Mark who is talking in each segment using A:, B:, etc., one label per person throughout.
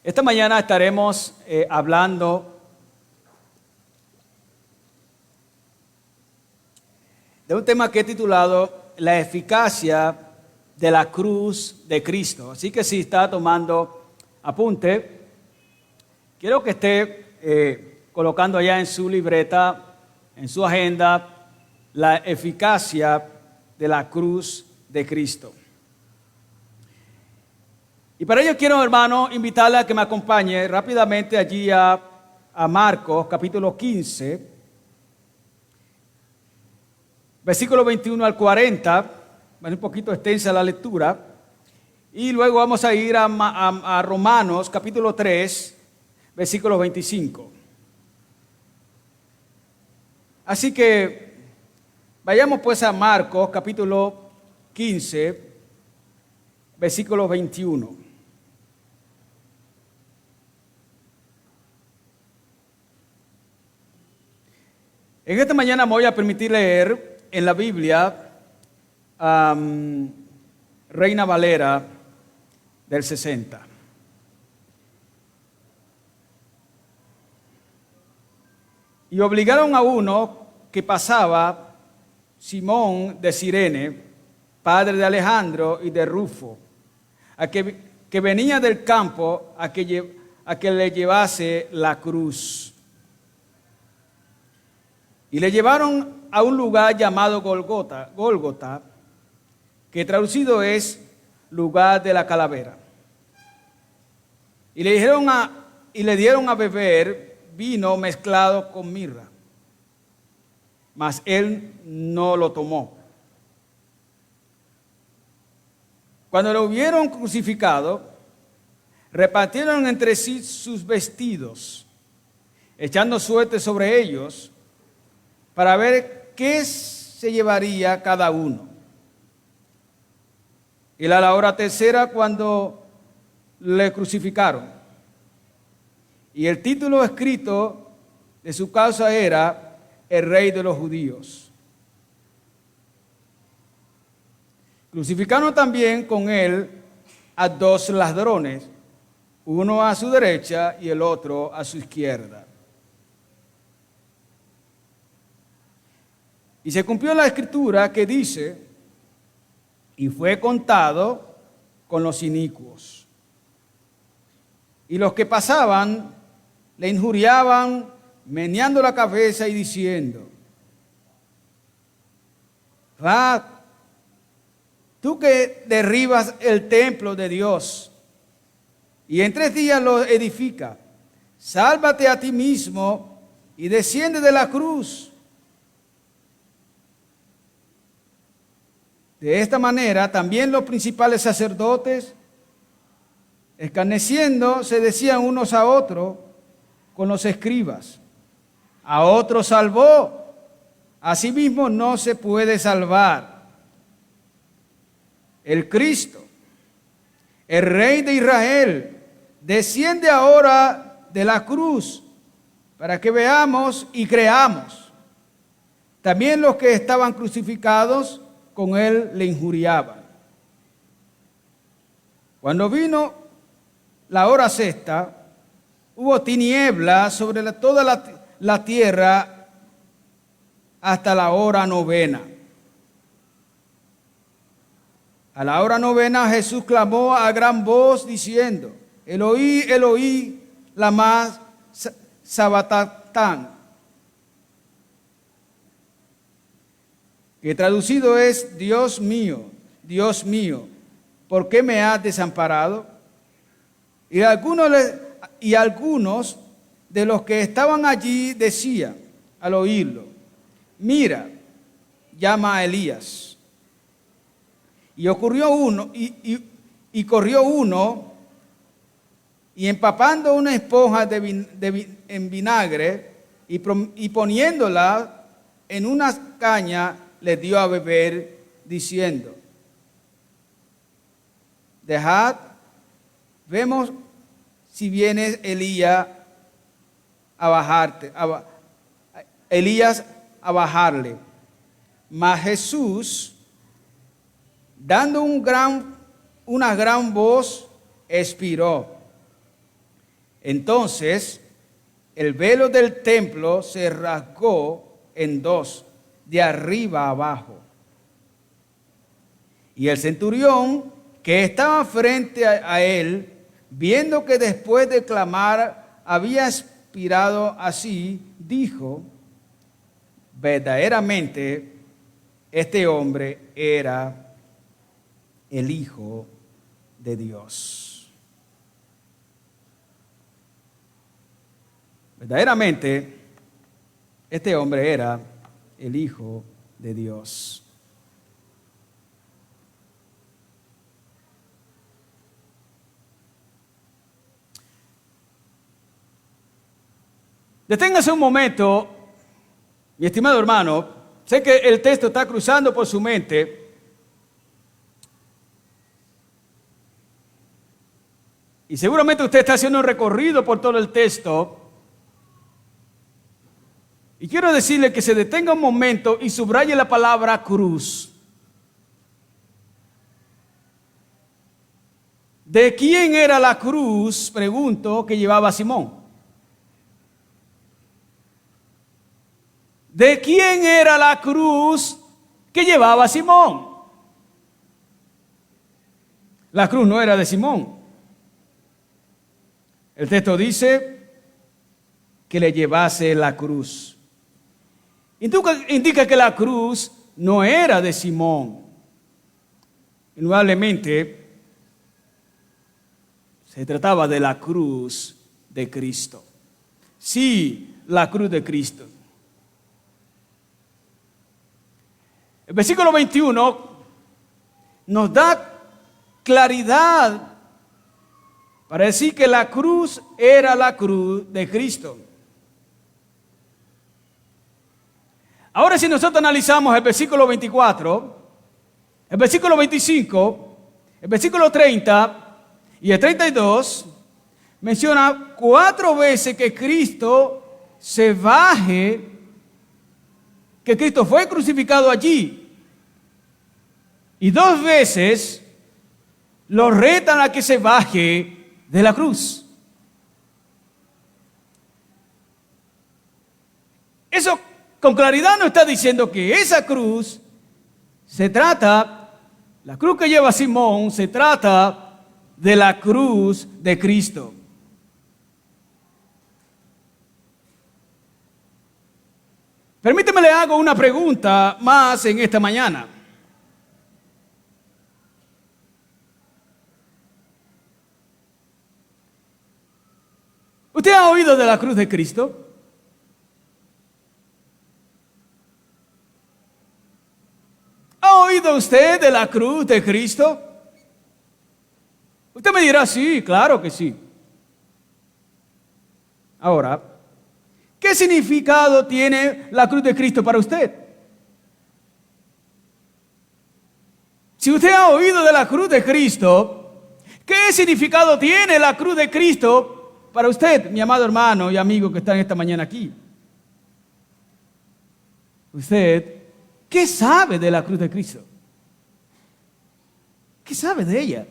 A: Esta mañana estaremos hablando de un tema que he titulado La eficacia de la cruz de Cristo. Así que si está tomando apunte, quiero que esté colocando allá en su libreta, en su agenda, la eficacia de la cruz de Cristo. Y para ello quiero, hermano, invitarle a que me acompañe rápidamente allí a Marcos, capítulo 15, versículo 21 al 40, es un poquito extensa la lectura, y luego vamos a ir a Romanos, capítulo 3, versículo 25. Así que vayamos pues a Marcos, capítulo 15, versículo 21. En esta mañana me voy a permitir leer en la Biblia Reina Valera del 60. Y obligaron a uno que pasaba, Simón de Cirene, padre de Alejandro y de Rufo, a que venía del campo a que le llevase la cruz. Y le llevaron a un lugar llamado Gólgota, que traducido es lugar de la calavera. Y le dieron a beber vino mezclado con mirra, mas él no lo tomó. Cuando lo hubieron crucificado, repartieron entre sí sus vestidos, echando suerte sobre ellos, para ver qué se llevaría cada uno. Y a la hora tercera, cuando le crucificaron. Y el título escrito de su causa era El Rey de los Judíos. Crucificaron también con él a dos ladrones, uno a su derecha y el otro a su izquierda. Y se cumplió la escritura que dice, y fue contado con los inicuos. Y los que pasaban le injuriaban, meneando la cabeza y diciendo, va, tú que derribas el templo de Dios y en 3 días lo edifica, sálvate a ti mismo y desciende de la cruz. De esta manera, también los principales sacerdotes, escarneciendo, se decían unos a otros con los escribas, a otro salvó, a sí mismo no se puede salvar. El Cristo, el Rey de Israel, desciende ahora de la cruz para que veamos y creamos. También los que estaban crucificados con él le injuriaban. Cuando vino la hora sexta, hubo tinieblas sobre toda la tierra hasta la hora novena. A la hora novena Jesús clamó a gran voz diciendo, Eloí, Eloí, lama sabactán, que traducido es, Dios mío, ¿por qué me has desamparado? Y algunos de los que estaban allí decían al oírlo, mira, llama a Elías. Y corrió uno, y empapando una esponja en vinagre y poniéndola en una caña, le dio a beber, diciendo, dejad, vemos si viene Elías a bajarle. Mas Jesús, dando una gran voz, expiró. Entonces, el velo del templo se rasgó en dos, de arriba a abajo. Y el centurión que estaba frente a él, viendo que después de clamar había expirado así, dijo: verdaderamente este hombre era el Hijo de Dios. Verdaderamente este hombre era el Hijo de Dios. Deténgase un momento, mi estimado hermano. Sé que el texto está cruzando por su mente. Y seguramente usted está haciendo un recorrido por todo el texto. Y quiero decirle que se detenga un momento y subraye la palabra cruz. ¿De quién era la cruz? Pregunto, que llevaba Simón. ¿De quién era la cruz que llevaba Simón? La cruz no era de Simón. El texto dice que le llevase la cruz. Indica que la cruz no era de Simón. Indudablemente se trataba de la cruz de Cristo. Sí, la cruz de Cristo. El versículo 21 nos da claridad para decir que la cruz era la cruz de Cristo. Ahora, si nosotros analizamos el versículo 24, el versículo 25, el versículo 30 y el 32, menciona 4 veces que Cristo se baje, que Cristo fue crucificado allí. Y 2 veces lo retan a que se baje de la cruz. Eso con claridad nos está diciendo que esa cruz se trata, la cruz que lleva Simón, se trata de la cruz de Cristo. Permíteme le hago una pregunta más en esta mañana. ¿Usted ha oído de la cruz de Cristo? ¿Ha oído usted de la cruz de Cristo? Usted me dirá, sí, claro que sí. Ahora, ¿qué significado tiene la cruz de Cristo para usted? Si usted ha oído de la cruz de Cristo, ¿qué significado tiene la cruz de Cristo para usted, mi amado hermano y amigo que está en esta mañana aquí? ¿Usted qué sabe de la cruz de Cristo? ¿Qué sabe de ella?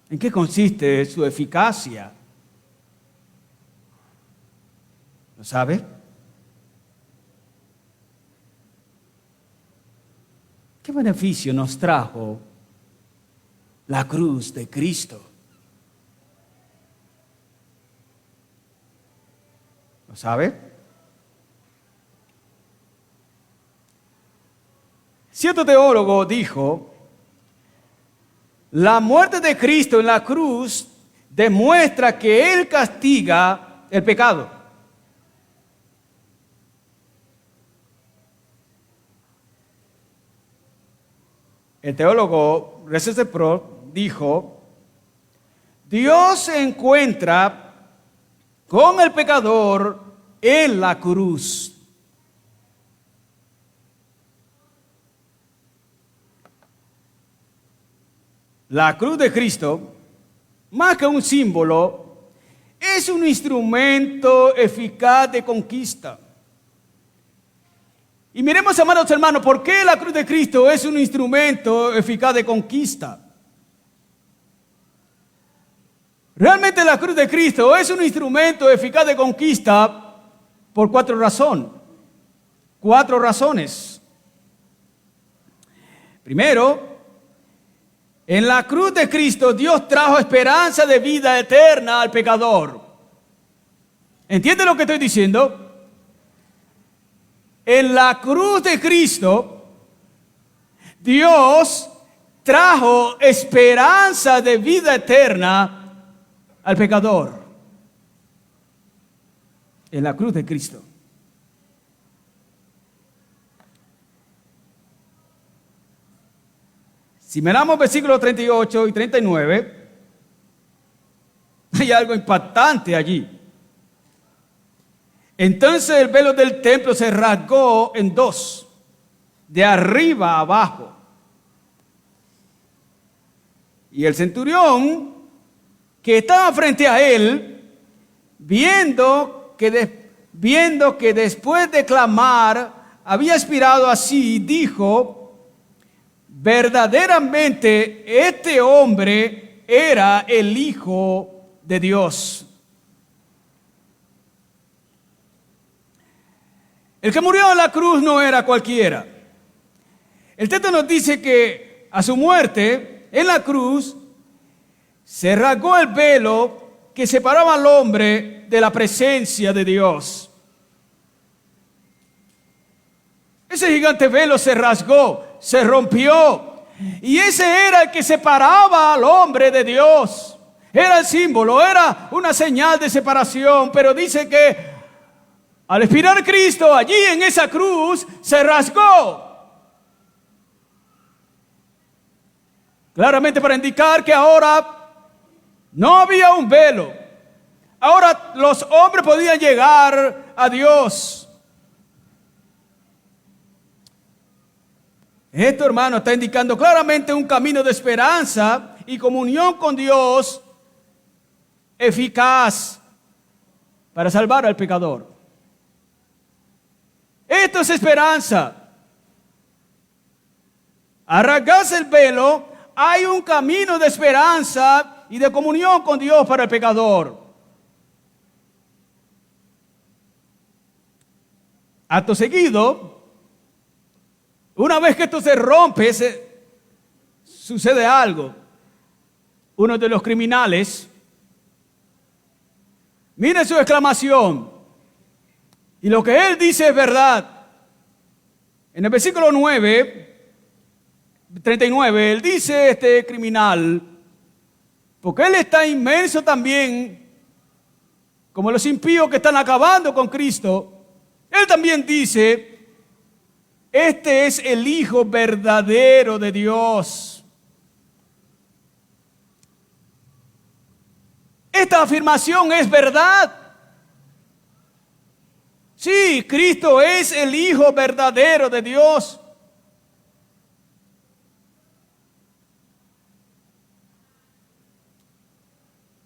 A: ¿En qué consiste su eficacia? ¿Lo sabe? ¿Qué beneficio nos trajo la cruz de Cristo? ¿Lo sabe? Cierto teólogo dijo: la muerte de Cristo en la cruz demuestra que Él castiga el pecado. El teólogo R.C. Sproul dijo: Dios se encuentra con el pecador en la cruz. La cruz de Cristo, más que un símbolo, es un instrumento eficaz de conquista. Y miremos, amados hermanos, ¿por qué la cruz de Cristo es un instrumento eficaz de conquista? Realmente la cruz de Cristo es un instrumento eficaz de conquista por cuatro razones. Primero, en la cruz de Cristo Dios trajo esperanza de vida eterna al pecador. ¿Entiende lo que estoy diciendo? En la cruz de Cristo Dios trajo esperanza de vida eterna al pecador. En la cruz de Cristo. Si miramos versículos 38 y 39, hay algo impactante allí. Entonces el velo del templo se rasgó en dos, de arriba a abajo. Y el centurión que estaba frente a él, viendo que después de clamar había expirado así, dijo: verdaderamente este hombre era el Hijo de Dios. El que murió en la cruz no era cualquiera. El texto nos dice que a su muerte en la cruz se rasgó el velo que separaba al hombre de la presencia de Dios. Ese gigante velo se rasgó, se rompió, y ese era el que separaba al hombre de Dios. Era el símbolo, era una señal de separación, pero dice que al expirar Cristo allí en esa cruz se rasgó. Claramente para indicar que ahora no había un velo. Ahora los hombres podían llegar a Dios. Esto, hermano, está indicando claramente un camino de esperanza y comunión con Dios eficaz para salvar al pecador. Esto es esperanza. Al rasgarse el velo, hay un camino de esperanza y de comunión con Dios para el pecador. Acto seguido, una vez que esto se rompe, sucede algo. Uno de los criminales, mire su exclamación, y lo que él dice es verdad. En el versículo 39, él dice, este criminal, porque él está inmenso también, como los impíos que están acabando con Cristo, él también dice: este es el Hijo verdadero de Dios. Esta afirmación es verdad. Sí, Cristo es el Hijo verdadero de Dios.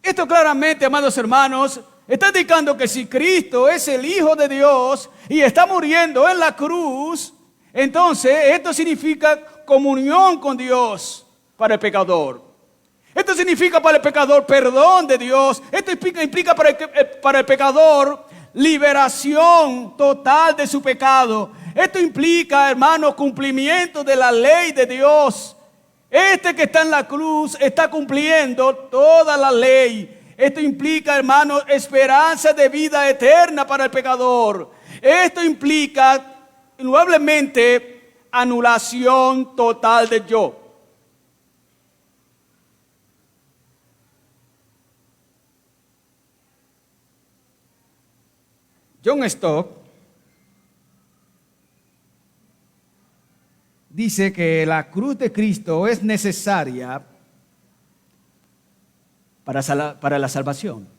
A: Esto claramente, amados hermanos, está indicando que si Cristo es el Hijo de Dios y está muriendo en la cruz, entonces esto significa comunión con Dios para el pecador. Esto significa para el pecador perdón de Dios. Esto implica para el pecador liberación total de su pecado. Esto implica, hermano, cumplimiento de la ley de Dios. Este que está en la cruz está cumpliendo toda la ley. Esto implica, hermano, esperanza de vida eterna para el pecador. Esto implica, indudablemente, anulación total del yo. John Stott dice que la cruz de Cristo es necesaria para la salvación.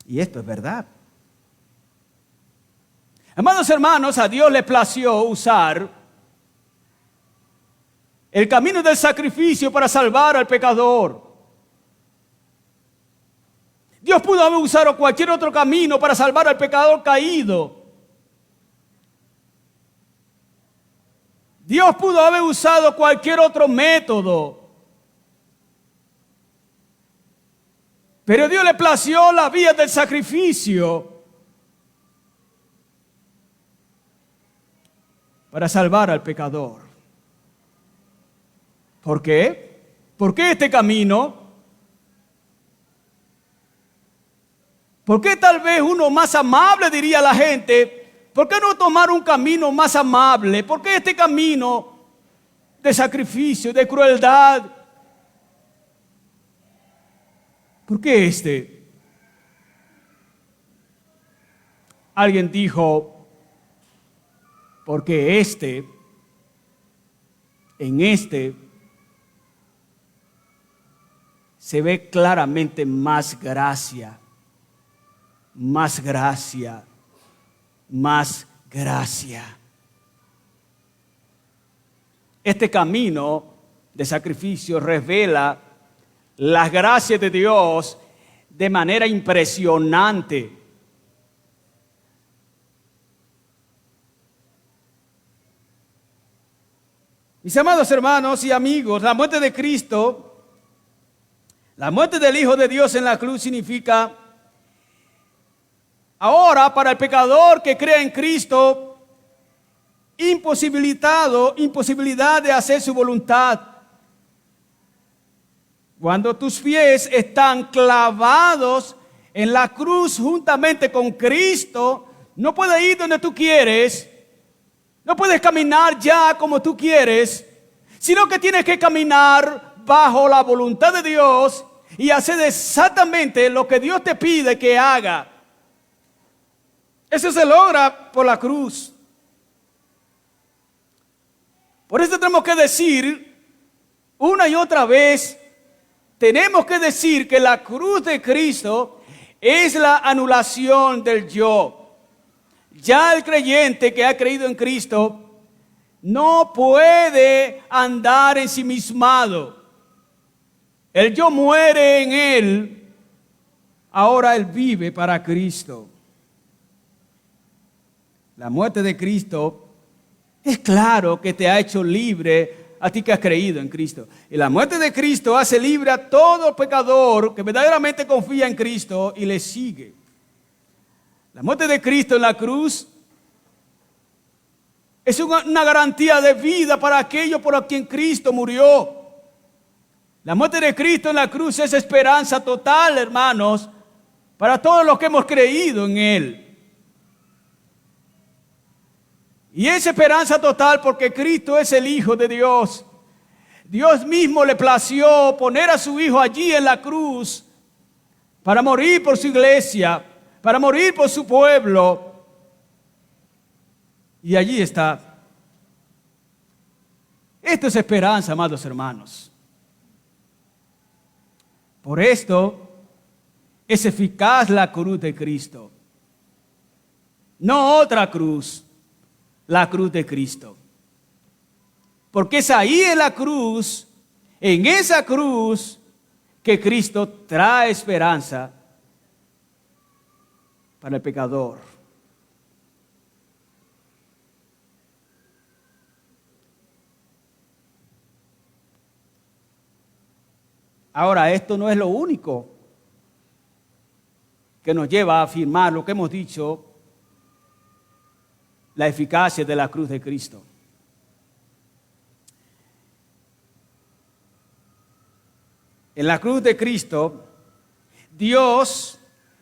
A: Y esto es verdad. Amados hermanos, a Dios le plació usar el camino del sacrificio para salvar al pecador. Dios pudo haber usado cualquier otro camino para salvar al pecador caído. Dios pudo haber usado cualquier otro método. Pero Dios le plació la vía del sacrificio para salvar al pecador. ¿Por qué? ¿Por qué este camino? ¿Por qué tal vez uno más amable, diría la gente? ¿Por qué no tomar un camino más amable? ¿Por qué este camino de sacrificio, de crueldad? ¿Por qué este? Alguien dijo, porque en este se ve claramente más gracia, más gracia, más gracia. Este camino de sacrificio revela las gracias de Dios de manera impresionante. Mis amados hermanos y amigos, la muerte de Cristo, la muerte del Hijo de Dios en la cruz significa ahora para el pecador que cree en Cristo, imposibilidad de hacer su voluntad. Cuando tus pies están clavados en la cruz juntamente con Cristo, no puedes ir donde tú quieres, no puedes caminar ya como tú quieres, sino que tienes que caminar bajo la voluntad de Dios y hacer exactamente lo que Dios te pide que haga. Eso se logra por la cruz. Por eso tenemos que decir una y otra vez, tenemos que decir que la cruz de Cristo es la anulación del yo. Ya el creyente que ha creído en Cristo no puede andar ensimismado. El yo muere en él, ahora él vive para Cristo. La muerte de Cristo es claro que te ha hecho libre a ti que has creído en Cristo. Y la muerte de Cristo hace libre a todo pecador que verdaderamente confía en Cristo y le sigue. La muerte de Cristo en la cruz es una garantía de vida para aquellos por quien Cristo murió. La muerte de Cristo en la cruz es esperanza total, hermanos, para todos los que hemos creído en Él. Y es esperanza total porque Cristo es el Hijo de Dios. Dios mismo le plació poner a su Hijo allí en la cruz para morir por su iglesia, para morir por su pueblo. Y allí está. Esto es esperanza, amados hermanos. Por esto es eficaz la cruz de Cristo. No otra cruz. La cruz de Cristo. Porque es ahí en la cruz, en esa cruz, que Cristo trae esperanza para el pecador. Ahora, esto no es lo único que nos lleva a afirmar lo que hemos dicho, la eficacia de la cruz de Cristo. En la cruz de Cristo, Dios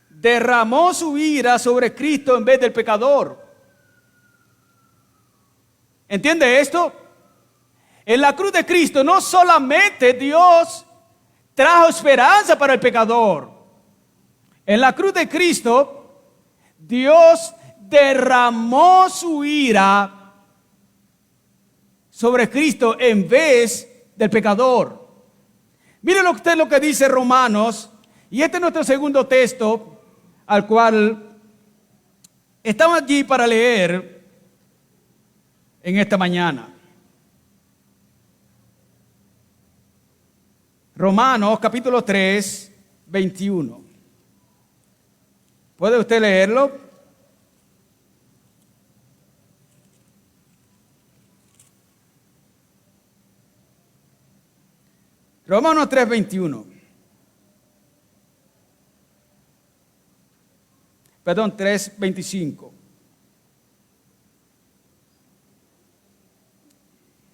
A: derramó su ira sobre Cristo en vez del pecador. ¿Entiende esto? En la cruz de Cristo no solamente Dios trajo esperanza para el pecador. En la cruz de Cristo, Dios derramó su ira sobre Cristo en vez del pecador. Miren usted lo que dice Romanos, y este es nuestro segundo texto al cual estamos allí para leer en esta mañana. Romanos capítulo 3, 21. ¿Puede usted leerlo? Romanos 3:21. Perdón, 3:25.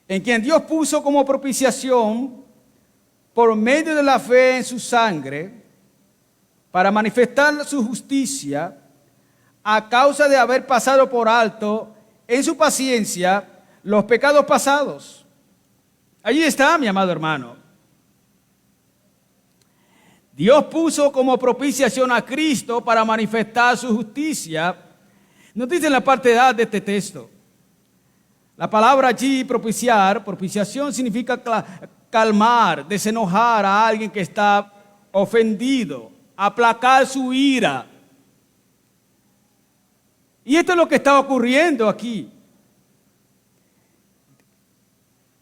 A: En quien Dios puso como propiciación por medio de la fe en su sangre para manifestar su justicia a causa de haber pasado por alto en su paciencia los pecados pasados. Allí está, mi amado hermano. Dios puso como propiciación a Cristo para manifestar su justicia. Nos dice en la parte A de este texto. La palabra allí, propiciación significa calmar, desenojar a alguien que está ofendido, aplacar su ira. Y esto es lo que está ocurriendo aquí.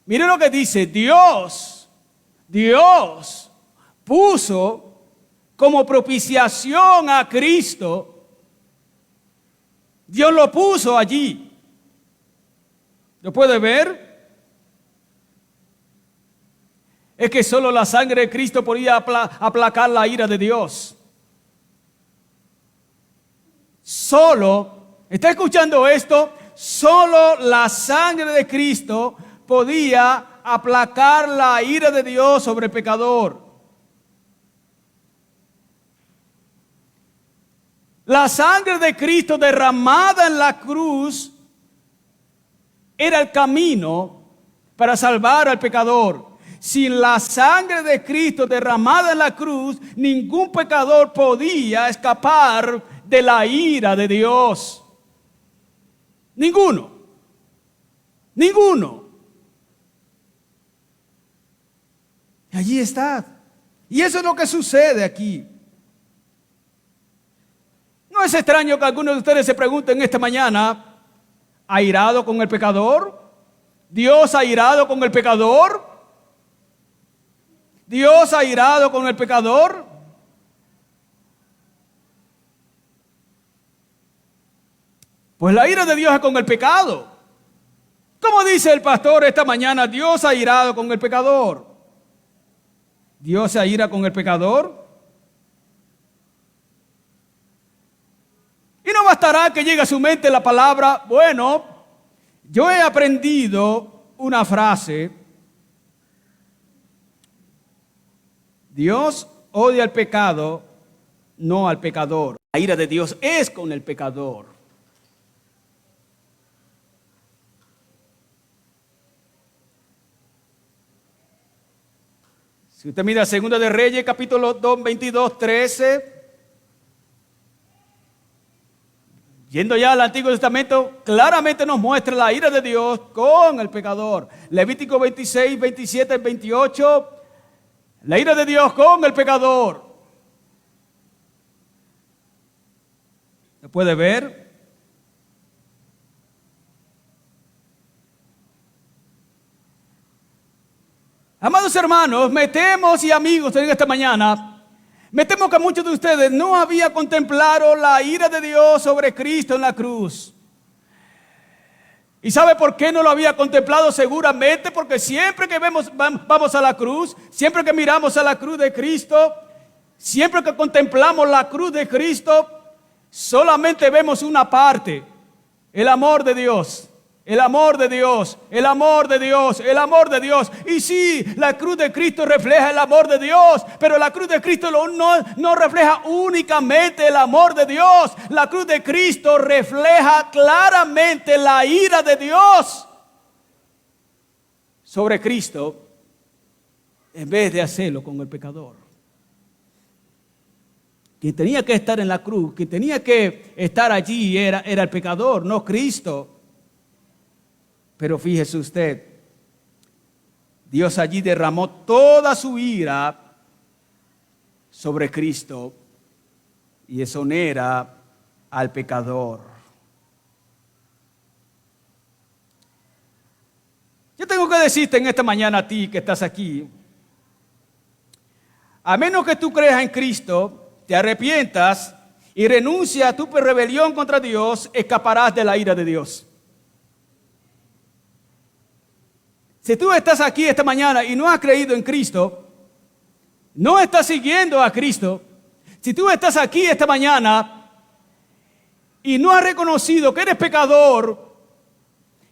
A: Miren lo que dice, Dios puso como propiciación a Cristo. Dios lo puso allí. ¿Lo puede ver? Es que solo la sangre de Cristo podía aplacar la ira de Dios. Solo, ¿está escuchando esto? Solo la sangre de Cristo podía aplacar la ira de Dios sobre el pecador. La sangre de Cristo derramada en la cruz era el camino para salvar al pecador. Sin la sangre de Cristo derramada en la cruz, ningún pecador podía escapar de la ira de Dios. Ninguno. Y allí está. Y eso es lo que sucede aquí. No es extraño que algunos de ustedes se pregunten esta mañana, ¿ha irado con el pecador? ¿Dios ha irado con el pecador? ¿Dios ha irado con el pecador? Pues la ira de Dios es con el pecado. ¿Cómo dice el pastor esta mañana? Dios ha irado con el pecador. ¿Dios se ira con el pecador? Y no bastará que llegue a su mente la palabra, bueno, yo he aprendido una frase. Dios odia al pecado, no al pecador. La ira de Dios es con el pecador. Si usted mira 2 de Reyes, capítulo 2, 22, 13... Yendo ya al Antiguo Testamento, claramente nos muestra la ira de Dios con el pecador. Levítico 26, 27, 28, la ira de Dios con el pecador. ¿Se puede ver? Amados hermanos, me temo y amigos en esta mañana, me temo que muchos de ustedes no habían contemplado la ira de Dios sobre Cristo en la cruz. ¿Y sabe por qué no lo había contemplado? Seguramente porque siempre que vamos a la cruz, siempre que miramos a la cruz de Cristo, siempre que contemplamos la cruz de Cristo, solamente vemos una parte, el amor de Dios. El amor de Dios, el amor de Dios, el amor de Dios. Y sí, la cruz de Cristo refleja el amor de Dios, pero la cruz de Cristo no refleja únicamente el amor de Dios. La cruz de Cristo refleja claramente la ira de Dios sobre Cristo en vez de hacerlo con el pecador. Quien tenía que estar en la cruz, quien tenía que estar allí era el pecador, no Cristo. Pero fíjese usted, Dios allí derramó toda su ira sobre Cristo y exonera al pecador. Yo tengo que decirte en esta mañana a ti que estás aquí, a menos que tú creas en Cristo, te arrepientas y renuncia a tu rebelión contra Dios, escaparás de la ira de Dios. Si tú estás aquí esta mañana y no has creído en Cristo, no estás siguiendo a Cristo, si tú estás aquí esta mañana y no has reconocido que eres pecador,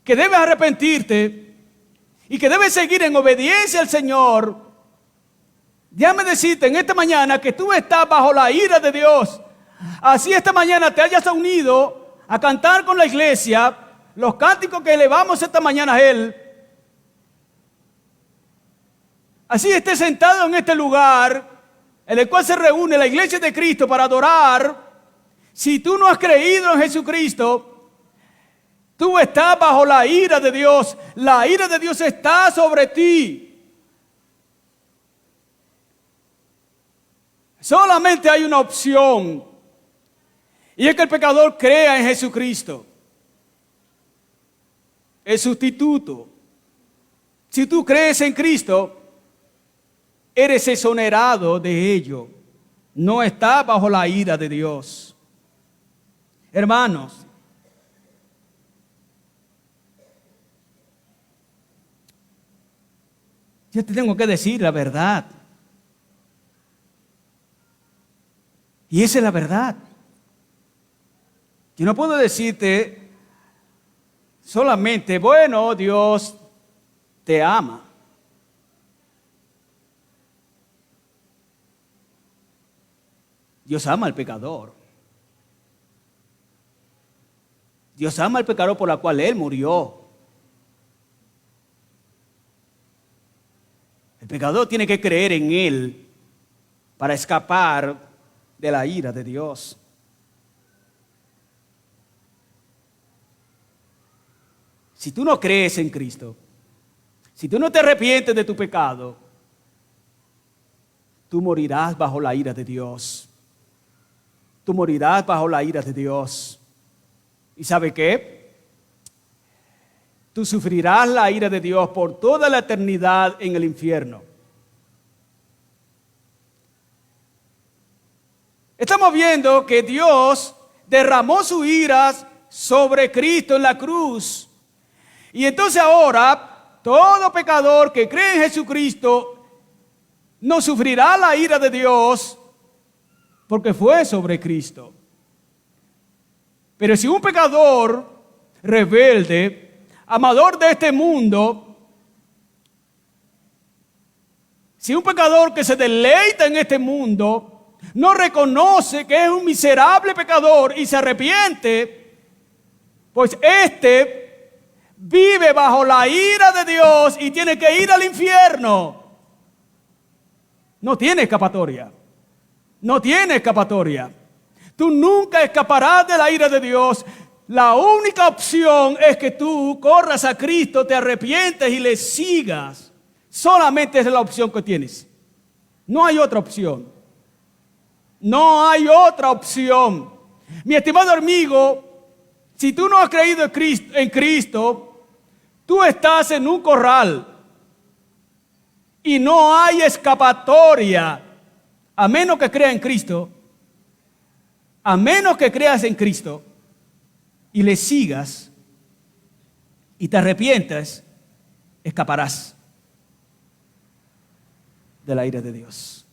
A: que debes arrepentirte y que debes seguir en obediencia al Señor, déjame decirte en esta mañana que tú estás bajo la ira de Dios. Así esta mañana te hayas unido a cantar con la iglesia los cánticos que elevamos esta mañana a Él. Así estés sentado en este lugar en el cual se reúne la iglesia de Cristo para adorar. Si tú no has creído en Jesucristo, tú estás bajo la ira de Dios. La ira de Dios está sobre ti. Solamente hay una opción, y es que el pecador crea en Jesucristo, el sustituto. Si tú crees en Cristo, eres exonerado de ello. No estás bajo la ira de Dios. Hermanos, yo te tengo que decir la verdad. Y esa es la verdad. Yo no puedo decirte solamente, bueno, Dios te ama. Dios ama al pecador. Dios ama al pecador por la cual Él murió. El pecador tiene que creer en Él para escapar de la ira de Dios. Si tú no crees en Cristo, si tú no te arrepientes de tu pecado, tú morirás bajo la ira de Dios. Tú morirás bajo la ira de Dios. ¿Y sabe qué? Tú sufrirás la ira de Dios por toda la eternidad en el infierno. Estamos viendo que Dios derramó su ira sobre Cristo en la cruz. Y entonces ahora, todo pecador que cree en Jesucristo no sufrirá la ira de Dios porque fue sobre Cristo. Pero si un pecador rebelde, amador de este mundo, si un pecador que se deleita en este mundo, no reconoce que es un miserable pecador y se arrepiente, pues vive bajo la ira de Dios y tiene que ir al infierno. No tiene escapatoria. No tiene escapatoria. Tú nunca escaparás de la ira de Dios. La única opción es que tú corras a Cristo, te arrepientes y le sigas. Solamente esa es la opción que tienes. No hay otra opción. No hay otra opción. Mi estimado amigo, si tú no has creído en Cristo, tú estás en un corral y no hay escapatoria, a menos que creas en Cristo. A menos que creas en Cristo y le sigas y te arrepientas, escaparás de la ira de Dios.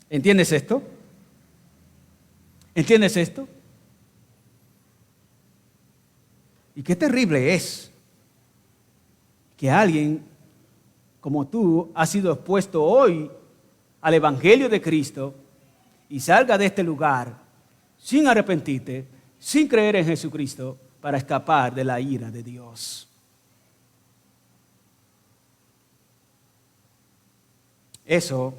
A: ¿Entiendes esto? ¿Entiendes esto? Y qué terrible es que alguien como tú ha sido expuesto hoy al Evangelio de Cristo y salga de este lugar sin arrepentirte, sin creer en Jesucristo, para escapar de la ira de Dios. Eso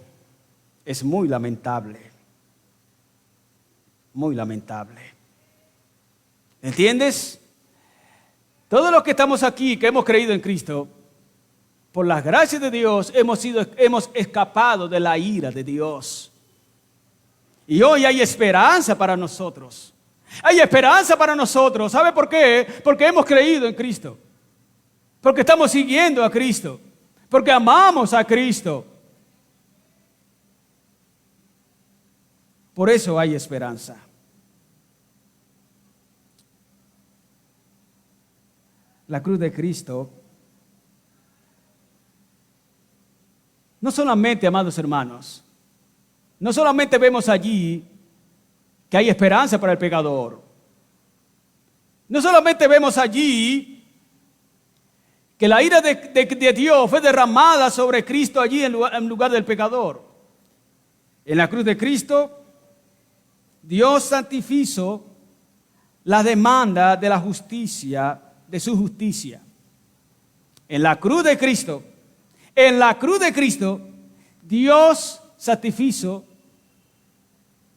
A: es muy lamentable. Muy lamentable. ¿Entiendes? Todos los que estamos aquí, que hemos creído en Cristo, por las gracias de Dios, hemos escapado de la ira de Dios. Y hoy hay esperanza para nosotros. Hay esperanza para nosotros. ¿Sabe por qué? Porque hemos creído en Cristo. Porque estamos siguiendo a Cristo. Porque amamos a Cristo. Por eso hay esperanza. La cruz de Cristo no solamente, amados hermanos, no solamente vemos allí que hay esperanza para el pecador. No solamente vemos allí que la ira de Dios fue derramada sobre Cristo allí en lugar del pecador. En la cruz de Cristo, Dios santificó la demanda de la justicia, de su justicia. En la cruz de Cristo, Dios santificó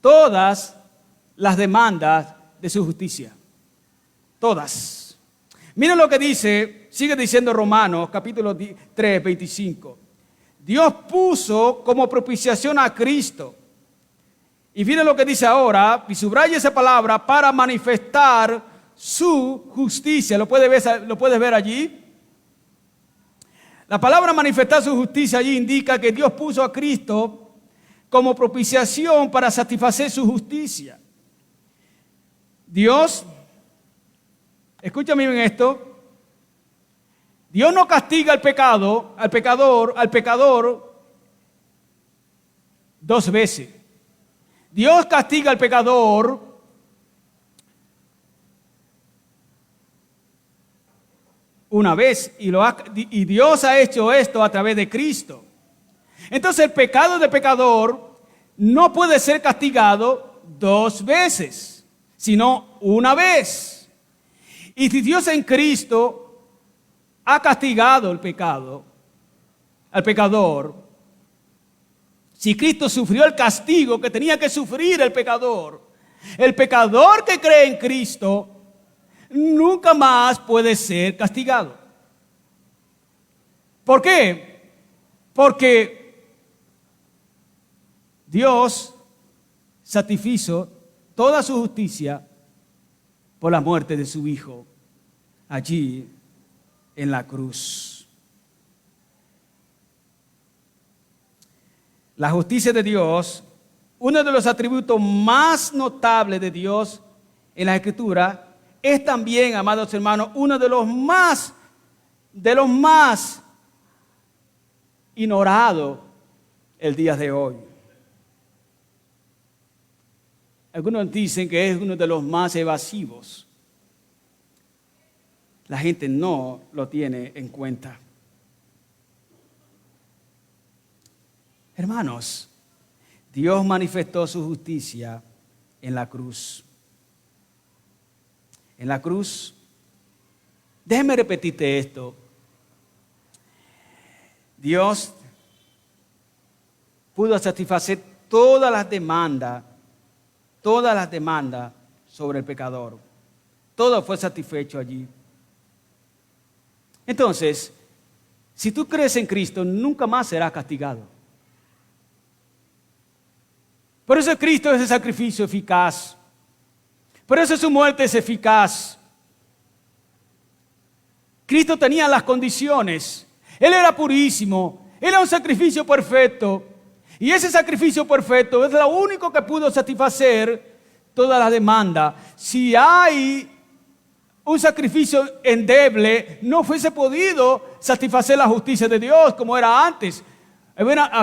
A: todas las demandas de su justicia. Todas. Miren lo que dice, sigue diciendo Romanos capítulo 3, 25. Dios puso como propiciación a Cristo. Y miren lo que dice ahora, y subraya esa palabra, para manifestar su justicia. ¿Lo puedes ver allí? La palabra manifestar su justicia allí indica que Dios puso a Cristo como propiciación para satisfacer su justicia. Dios, escúchame bien esto, Dios no castiga al pecador dos veces. Dios castiga al pecador una vez y Dios ha hecho esto a través de Cristo. Entonces el pecado del pecador no puede ser castigado dos veces, sino una vez. Y si Dios en Cristo ha castigado el pecado, al pecador, si Cristo sufrió el castigo que tenía que sufrir el pecador que cree en Cristo nunca más puede ser castigado. ¿Por qué? Porque Dios satisfizo toda su justicia por la muerte de su Hijo allí en la cruz. La justicia de Dios, uno de los atributos más notables de Dios en la Escritura, es también, amados hermanos, uno de los más ignorados el día de hoy. Algunos dicen que es uno de los más evasivos. La gente no lo tiene en cuenta. Hermanos, Dios manifestó su justicia en la cruz. En la cruz, déjeme repetirte esto. Dios pudo satisfacer todas las demandas sobre el pecador. Todo fue satisfecho allí. Entonces, si tú crees en Cristo, nunca más serás castigado. Por eso Cristo es el sacrificio eficaz. Por eso su muerte es eficaz. Cristo tenía las condiciones. Él era purísimo. Él era un sacrificio perfecto. Y ese sacrificio perfecto es lo único que pudo satisfacer toda la demanda. Si hay un sacrificio endeble, no fuese podido satisfacer la justicia de Dios como era antes.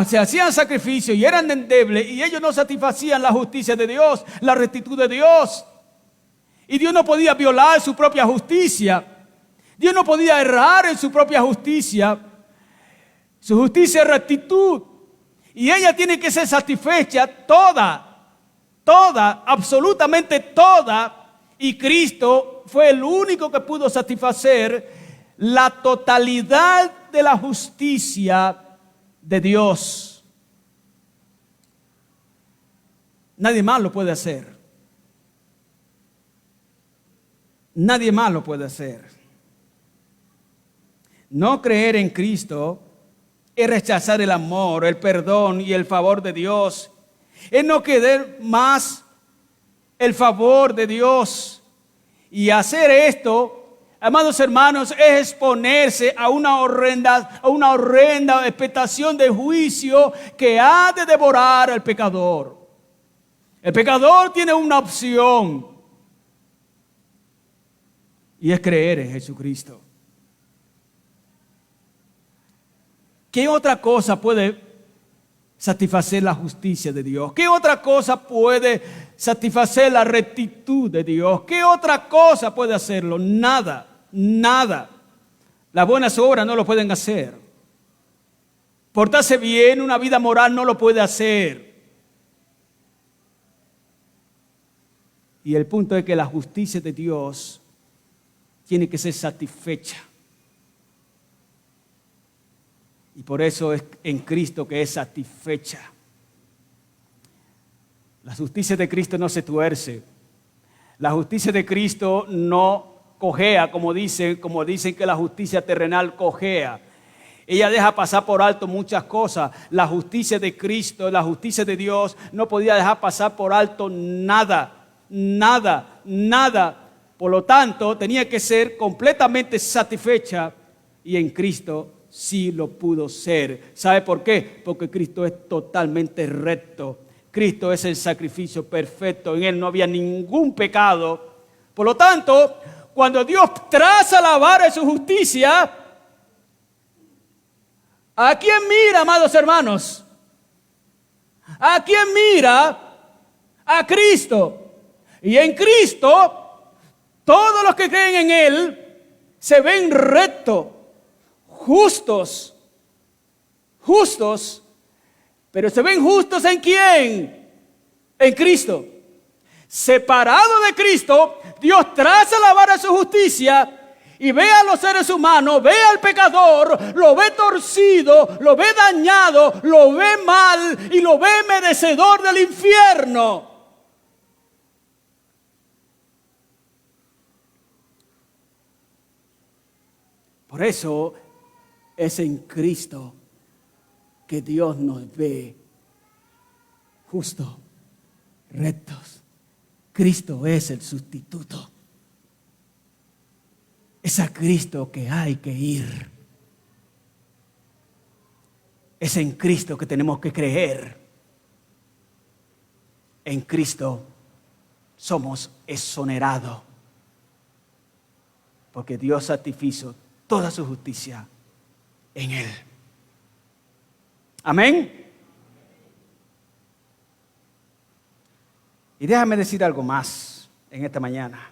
A: Se hacían sacrificios y eran endebles y ellos no satisfacían la justicia de Dios, la rectitud de Dios. Y Dios no podía violar su propia justicia. Dios no podía errar en su propia justicia. Su justicia es rectitud. Y ella tiene que ser satisfecha toda, absolutamente toda. Y Cristo fue el único que pudo satisfacer la totalidad de la justicia de Dios. Nadie más lo puede hacer. Nadie más lo puede hacer. No creer en Cristo es rechazar el amor, el perdón y el favor de Dios. Es no querer más el favor de Dios. Y hacer esto, amados hermanos, es exponerse a una horrenda expectación de juicio que ha de devorar al pecador. El pecador tiene una opción y es creer en Jesucristo. ¿Qué otra cosa puede satisfacer la justicia de Dios? ¿Qué otra cosa puede satisfacer la rectitud de Dios? ¿Qué otra cosa puede hacerlo? Nada, nada. Las buenas obras no lo pueden hacer. Portarse bien, una vida moral no lo puede hacer. Y el punto es que la justicia de Dios tiene que ser satisfecha. Y por eso es en Cristo que es satisfecha. La justicia de Cristo no se tuerce. La justicia de Cristo no cojea, como dicen que la justicia terrenal cojea. Ella deja pasar por alto muchas cosas. La justicia de Cristo, la justicia de Dios no podía dejar pasar por alto nada, nada, nada. Por lo tanto, tenía que ser completamente satisfecha y en Cristo sí lo pudo ser. ¿Sabe por qué? Porque Cristo es totalmente recto. Cristo es el sacrificio perfecto. En Él no había ningún pecado. Por lo tanto, cuando Dios traza la vara de su justicia, ¿a quién mira, amados hermanos? ¿A quién mira? A Cristo. Y en Cristo, todos los que creen en Él se ven rectos, justos, pero se ven justos ¿en quién? En Cristo. Separado de Cristo, Dios traza la vara de su justicia y ve a los seres humanos, ve al pecador, lo ve torcido, lo ve dañado, lo ve mal y lo ve merecedor del infierno. Por eso es en Cristo que Dios nos ve justos, rectos. Cristo es el sustituto. Es a Cristo que hay que ir. Es en Cristo que tenemos que creer. En Cristo somos exonerados. Porque Dios satisfizo toda su justicia en Él. Amén. Y déjame decir algo más en esta mañana.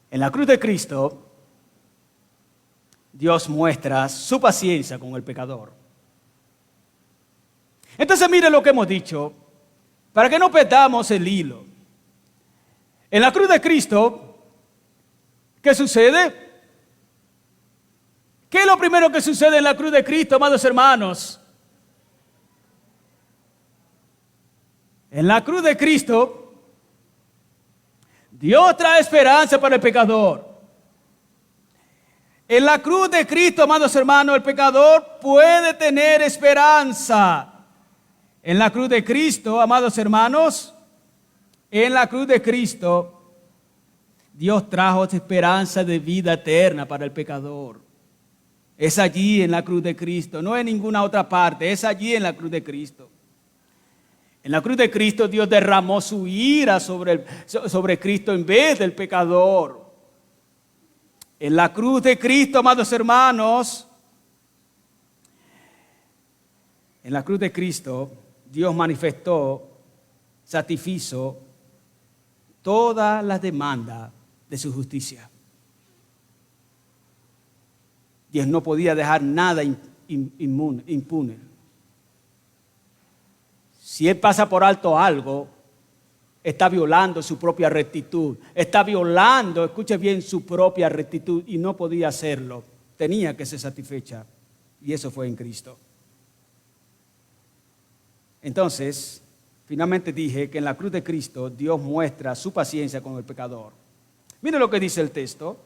A: En la cruz de Cristo, Dios muestra su paciencia con el pecador. Entonces mire lo que hemos dicho, para que no perdamos el hilo. En la cruz de Cristo, ¿qué sucede? ¿Qué es lo primero que sucede en la cruz de Cristo, amados hermanos? En la cruz de Cristo, Dios trae esperanza para el pecador. En la cruz de Cristo, amados hermanos, el pecador puede tener esperanza. En la cruz de Cristo, amados hermanos, en la cruz de Cristo, Dios trajo esperanza de vida eterna para el pecador. Es allí en la cruz de Cristo, no en ninguna otra parte, es allí en la cruz de Cristo. En la cruz de Cristo Dios derramó su ira sobre Cristo en vez del pecador. En la cruz de Cristo, amados hermanos, en la cruz de Cristo Dios manifestó, satisfizo todas las demandas de su justicia. Dios no podía dejar nada impune. Si Él pasa por alto algo, está violando su propia rectitud. Está violando, escuche bien, su propia rectitud y no podía hacerlo. Tenía que ser satisfecha y eso fue en Cristo. Entonces, finalmente dije que en la cruz de Cristo Dios muestra su paciencia con el pecador. Mire lo que dice el texto.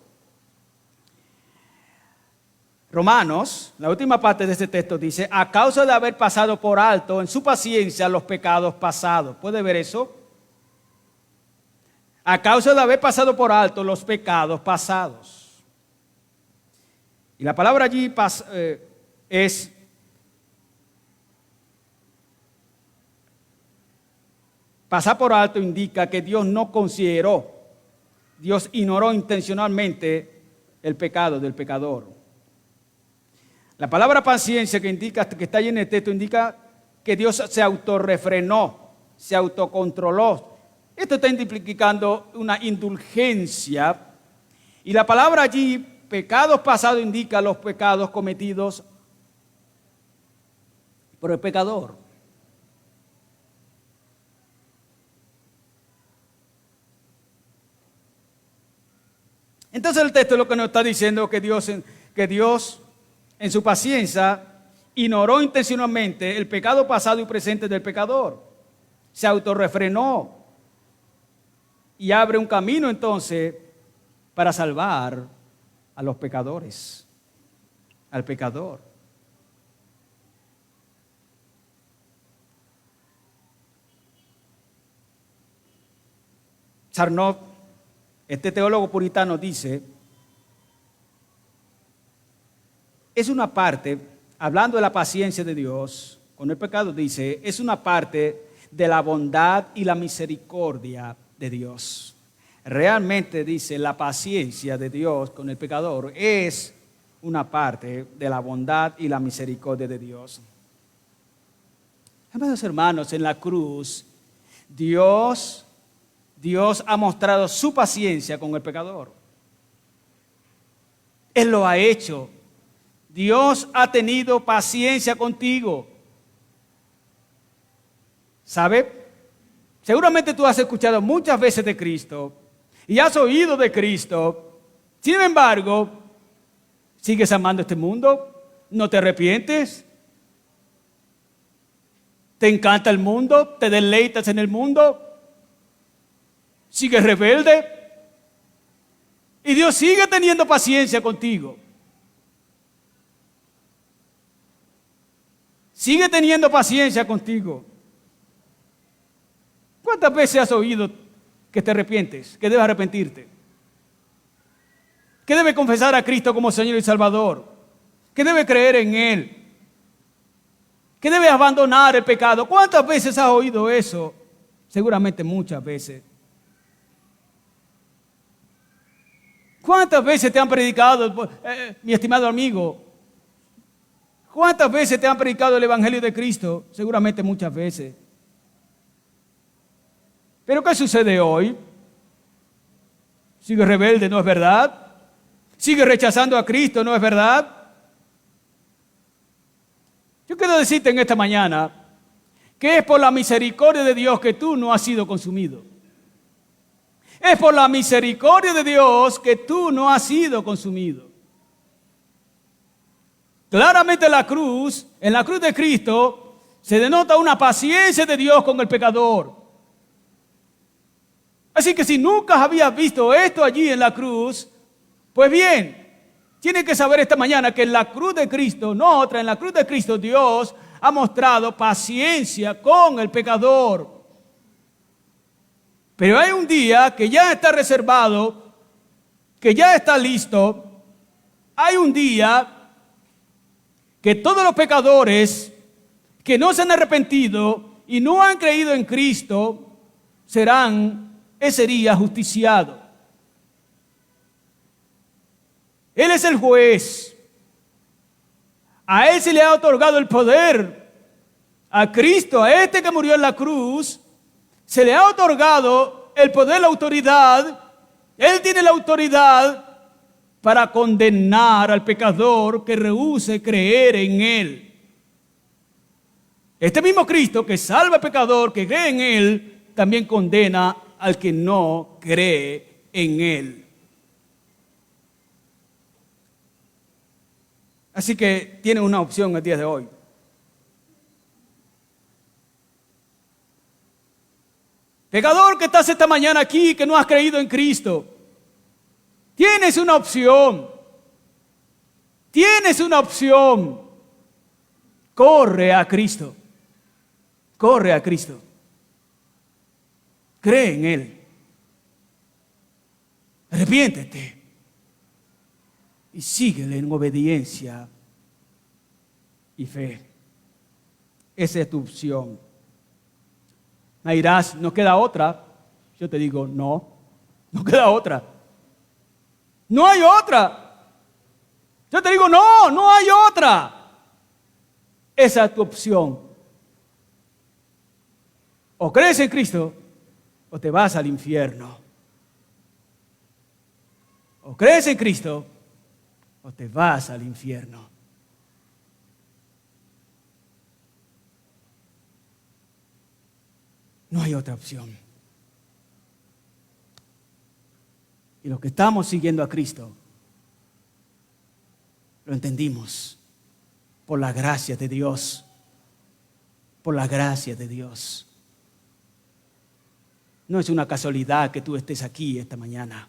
A: Romanos, la última parte de este texto dice, a causa de haber pasado por alto en su paciencia los pecados pasados. ¿Puede ver eso? A causa de haber pasado por alto los pecados pasados. Y la palabra allí es Pasar por alto indica que Dios no consideró, Dios ignoró intencionalmente el pecado del pecador. La palabra paciencia que está ahí en el texto indica que Dios se autorrefrenó, se autocontroló. Esto está implicando una indulgencia. Y la palabra allí, pecados pasados, indica los pecados cometidos por el pecador. Entonces el texto lo que nos está diciendo es que Dios en su paciencia ignoró intencionalmente el pecado pasado y presente del pecador. Se autorrefrenó y abre un camino entonces para salvar a los pecadores, al pecador. Charnock, este teólogo puritano, dice, es una parte, hablando de la paciencia de Dios con el pecado, dice, es una parte de la bondad y la misericordia de Dios. Realmente, dice, la paciencia de Dios con el pecador es una parte de la bondad y la misericordia de Dios. Amados hermanos, en la cruz, Dios ha mostrado su paciencia con el pecador. Él lo ha hecho. Dios ha tenido paciencia contigo. ¿Sabe? Seguramente tú has escuchado muchas veces de Cristo y has oído de Cristo. Sin embargo, ¿sigues amando este mundo? ¿No te arrepientes? ¿Te encanta el mundo? ¿Te deleitas en el mundo? ¿Sigues rebelde? Y Dios sigue teniendo paciencia contigo. Sigue teniendo paciencia contigo. ¿Cuántas veces has oído que te arrepientes, que debes arrepentirte? Que debes confesar a Cristo como Señor y Salvador. Que debes creer en Él. Que debes abandonar el pecado. ¿Cuántas veces has oído eso? Seguramente muchas veces. ¿Cuántas veces te han predicado, mi estimado amigo? ¿Cuántas veces te han predicado el Evangelio de Cristo? Seguramente muchas veces. ¿Pero qué sucede hoy? ¿Sigue rebelde, no es verdad? ¿Sigue rechazando a Cristo, no es verdad? Yo quiero decirte en esta mañana que es por la misericordia de Dios que tú no has sido consumido. Es por la misericordia de Dios que tú no has sido consumido. Claramente en la cruz de Cristo, se denota una paciencia de Dios con el pecador. Así que si nunca habías visto esto allí en la cruz, pues bien, tienes que saber esta mañana que en la cruz de Cristo, no otra, en la cruz de Cristo Dios ha mostrado paciencia con el pecador. Pero hay un día que ya está reservado, que ya está listo. Hay un día que todos los pecadores que no se han arrepentido y no han creído en Cristo serán ese día justiciados. Él es el juez. A Él se le ha otorgado el poder. A Cristo, a este que murió en la cruz, se le ha otorgado el poder, la autoridad. Él tiene la autoridad para condenar al pecador que rehúse creer en Él. Este mismo Cristo que salva al pecador, que cree en Él, también condena al que no cree en Él. Así que tiene una opción el día de hoy. Pecador que estás esta mañana aquí, que no has creído en Cristo, tienes una opción. Tienes una opción. Corre a Cristo. Corre a Cristo. Cree en Él. Arrepiéntete. Y síguele en obediencia y fe. Esa es tu opción. Me dirás, ¿no queda otra? Yo te digo, no queda otra. No hay otra. Yo te digo, no hay otra. Esa es tu opción. O crees en Cristo o te vas al infierno. O crees en Cristo o te vas al infierno. No hay otra opción. Y los que estamos siguiendo a Cristo, lo entendimos por la gracia de Dios. Por la gracia de Dios. No es una casualidad que tú estés aquí esta mañana.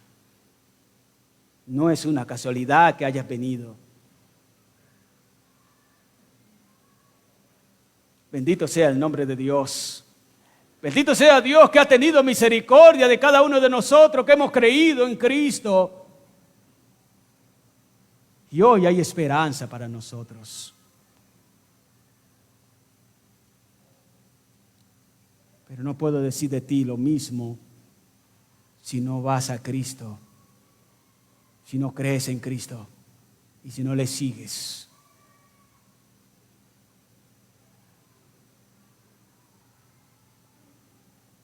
A: No es una casualidad que hayas venido. Bendito sea el nombre de Dios. Bendito sea Dios que ha tenido misericordia de cada uno de nosotros que hemos creído en Cristo. Y hoy hay esperanza para nosotros. Pero no puedo decir de ti lo mismo si no vas a Cristo, si no crees en Cristo y si no le sigues.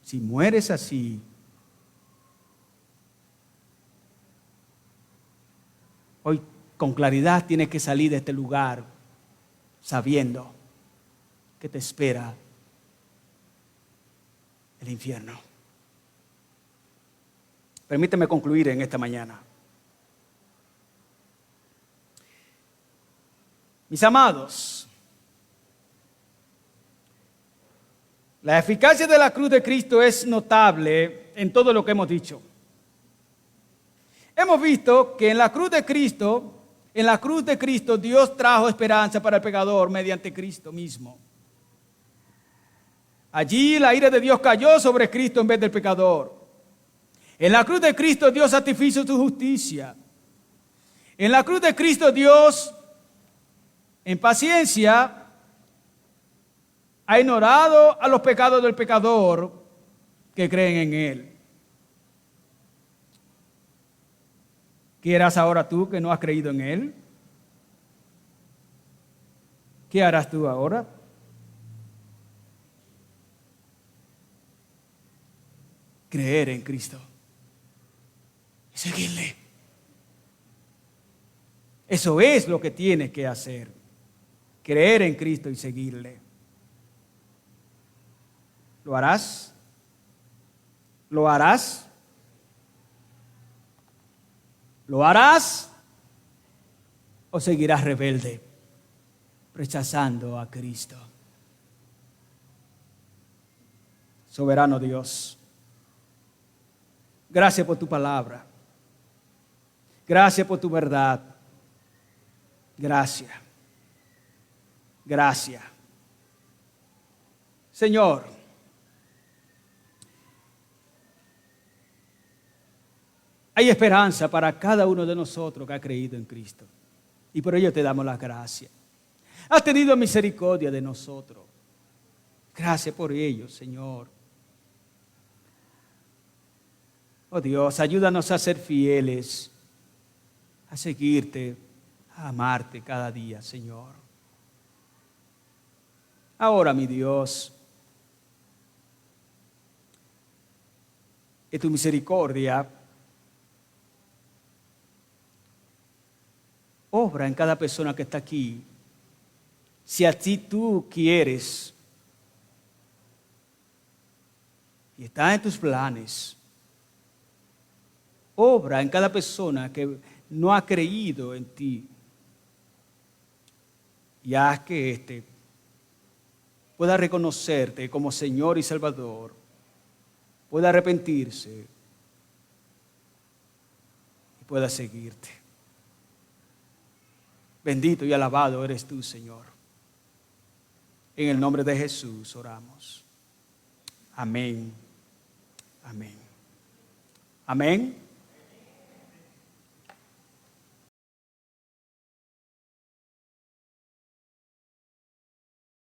A: Si mueres así, hoy con claridad tienes que salir de este lugar sabiendo que te espera el infierno. Permíteme concluir en esta mañana. Mis amados, la eficacia de la cruz de Cristo es notable en todo lo que hemos dicho. Hemos visto que en la cruz de Cristo, Dios trajo esperanza para el pecador mediante Cristo mismo. Allí la ira de Dios cayó sobre Cristo en vez del pecador. En la cruz de Cristo Dios satisfizo su justicia. En la cruz de Cristo Dios, en paciencia, ha ignorado a los pecados del pecador que creen en Él. ¿Qué harás ahora tú que no has creído en Él? ¿Qué harás tú ahora? Creer en Cristo y seguirle. Eso es lo que tienes que hacer. Creer en Cristo y seguirle. ¿Lo harás? ¿Lo harás? ¿Lo harás? ¿O seguirás rebelde, rechazando a Cristo? Soberano Dios, gracias por tu palabra. Gracias por tu verdad. Gracias. Gracias. Señor, hay esperanza para cada uno de nosotros que ha creído en Cristo. Y por ello te damos las gracias. Has tenido misericordia de nosotros. Gracias por ello, Señor. Oh Dios, ayúdanos a ser fieles, a seguirte, a amarte cada día, Señor. Ahora, mi Dios, en tu misericordia, obra en cada persona que está aquí. Si así tú quieres y está en tus planes, obra en cada persona que no ha creído en ti y haz que éste pueda reconocerte como Señor y Salvador, pueda arrepentirse y pueda seguirte. Bendito y alabado eres tú, Señor. En el nombre de Jesús oramos. Amén. Amén. Amén.